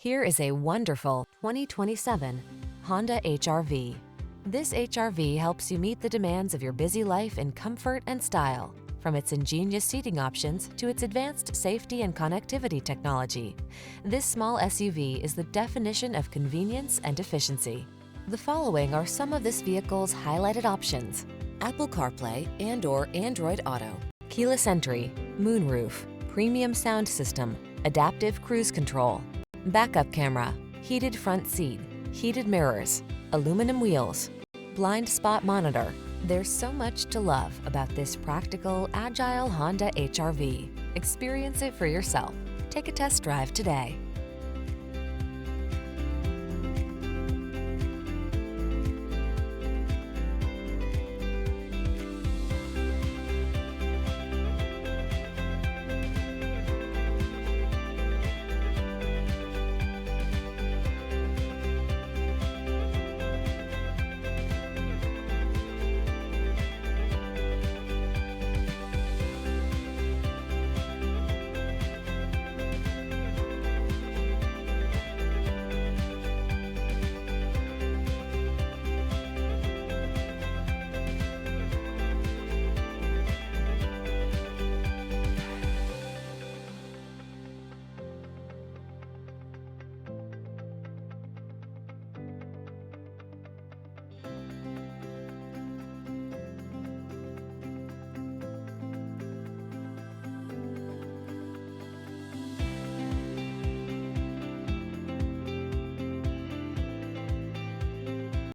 Here is a wonderful 2027 Honda HR-V. This HR-V helps you meet the demands of your busy life in comfort and style. From its ingenious seating options to its advanced safety and connectivity technology, this small SUV is the definition of convenience and efficiency. The following are some of this vehicle's highlighted options: Apple CarPlay and/or Android Auto, keyless entry, moonroof, premium sound system, adaptive cruise control, backup camera, heated front seat, heated mirrors, aluminum wheels, blind spot monitor. There's so much to love about this practical, agile Honda HR-V. Experience it for yourself. Take a test drive today.